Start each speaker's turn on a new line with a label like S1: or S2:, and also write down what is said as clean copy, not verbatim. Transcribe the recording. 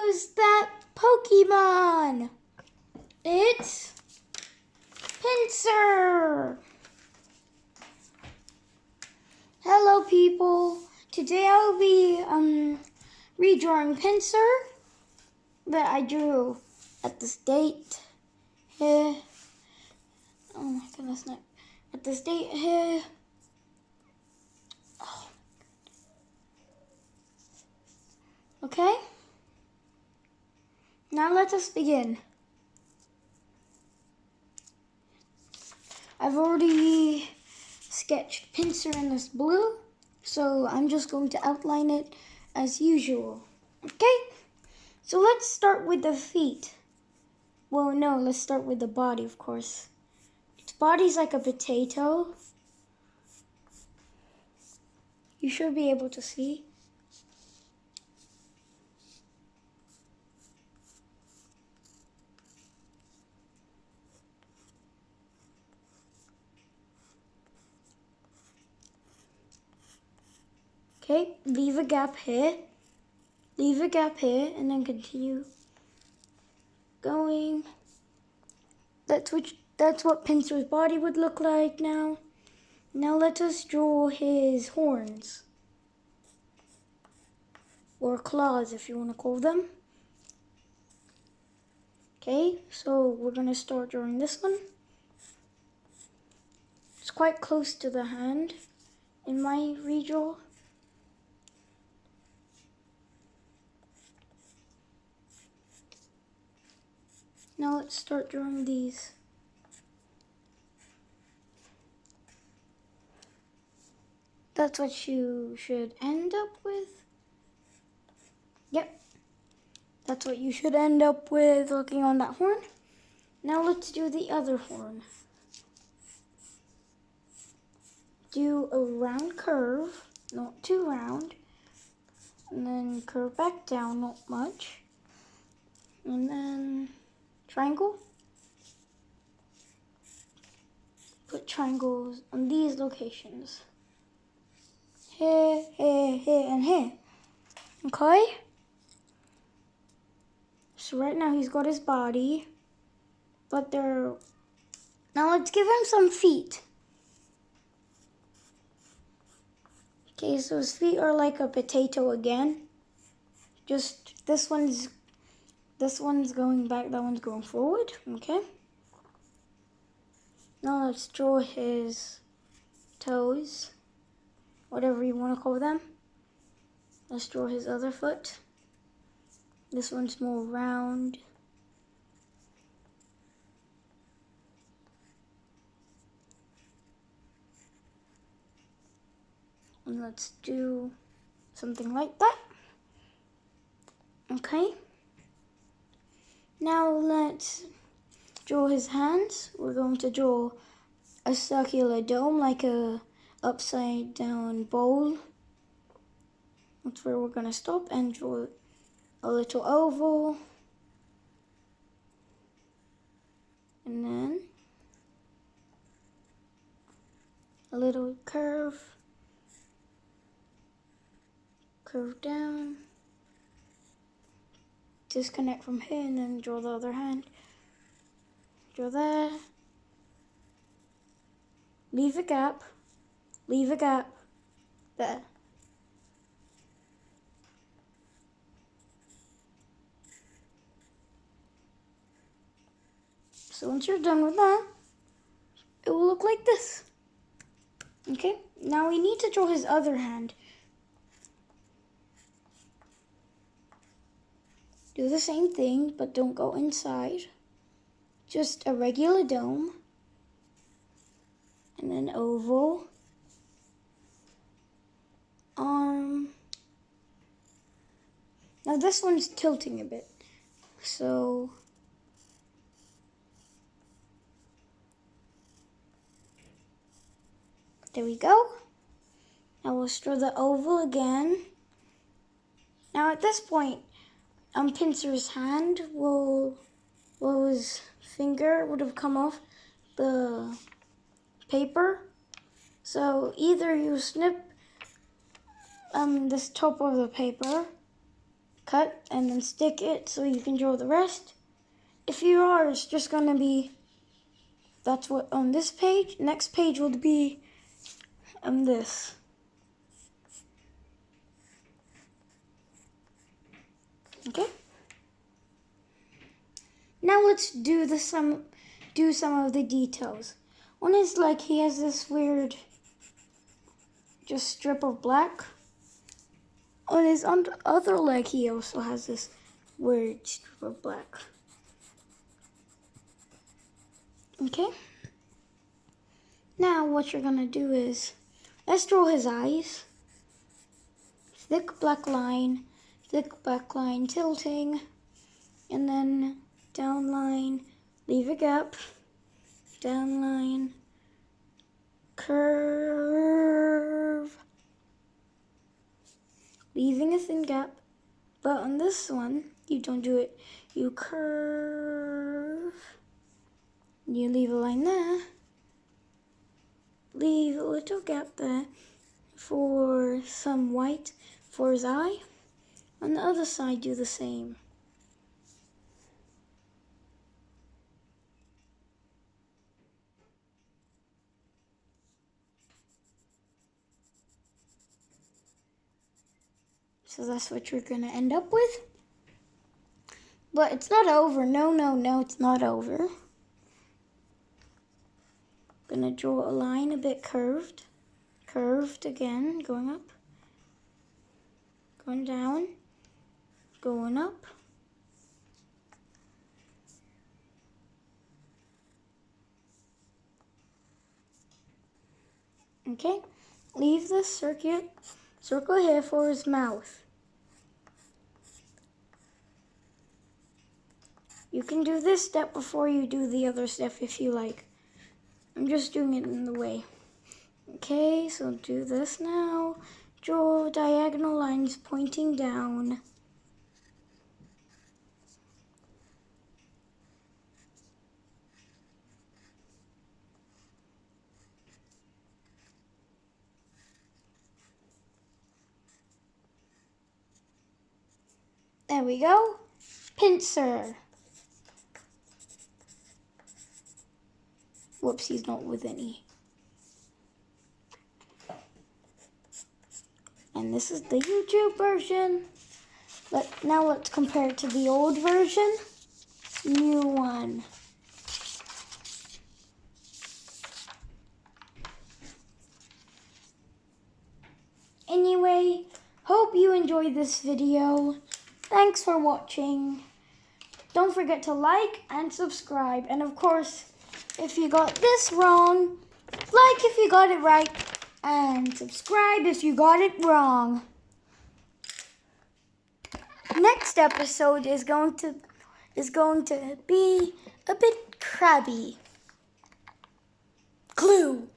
S1: Who's that Pokemon? It's Pinsir. Hello people. Today I'll be redrawing Pinsir that I drew at this date here. Oh my goodness, no. At this date here. Oh. Okay. Now let us begin. I've already sketched Pinsir in this blue, so I'm just going to outline it as usual. Okay? So let's start with the feet. Well, no, let's start with the body, of course. Its body's like a potato. You should be able to see. Okay, leave a gap here, and then continue going. That's what Pinsir's body would look like now. Now let us draw his horns, or claws if you want to call them. Okay, so we're gonna start drawing this one. It's quite close to the hand in my redraw. Now let's start drawing these. That's what you should end up with. Yep. That's what you should end up with looking on that horn. Now let's do the other horn. Do a round curve, not too round. And then curve back down, not much. And then triangle. Put triangles on these locations. Here, here, here, and here. Okay? So right now he's got his body, but they're... Now let's give him some feet. Okay, so his feet are like a potato again. Just this one's going back, that one's going forward, okay? Now let's draw his toes, whatever you want to call them. Let's draw his other foot. This one's more round. And let's do something like that. Okay. Now let's draw his hands. We're going to draw a circular dome, like a upside down bowl. That's where we're gonna stop and draw a little oval. And then a little curve. Curve down. Disconnect from here and then draw the other hand. Draw there. Leave a gap. Leave a gap. There. So once you're done with that, it will look like this. Okay, now we need to draw his other hand. Do the same thing, but don't go inside. Just a regular dome. And then oval. Arm. Now this one's tilting a bit. So there we go. Now we'll draw the oval again. Now at this point, Pinsir's hand his finger would have come off the paper. So either you snip this top of the paper, cut and then stick it so you can draw the rest. If you are, it's just gonna be, that's what on this page. Next page will be this. Okay. Now let's do some of the details. One is like he has this weird just strip of black. On his other leg, he also has this weird strip of black. Okay. Now what you're gonna do is, let's draw his eyes. Thick black line, tilting, and then down line, leave a gap, down line, curve, leaving a thin gap. But on this one, you don't do it. You curve, you leave a line there, leave a little gap there for some white for his eye. On the other side, do the same. So that's what you're gonna end up with. But it's not over. No, it's not over. Gonna draw a line a bit curved. Curved again, going up. Going down. Going up. Okay, leave the circle here for his mouth. You can do this step before you do the other step if you like. I'm just doing it in the way. Okay, so do this now. Draw diagonal lines pointing down. There we go. Pinsir. Whoops, he's not with any. And this is the YouTube version. Now let's compare it to the old version. New one. Anyway, hope you enjoyed this video. Thanks for watching. Don't forget to like and subscribe. And of course, if you got this wrong, like if you got it right, and subscribe if you got it wrong. Next episode is going to be a bit crabby. Clue.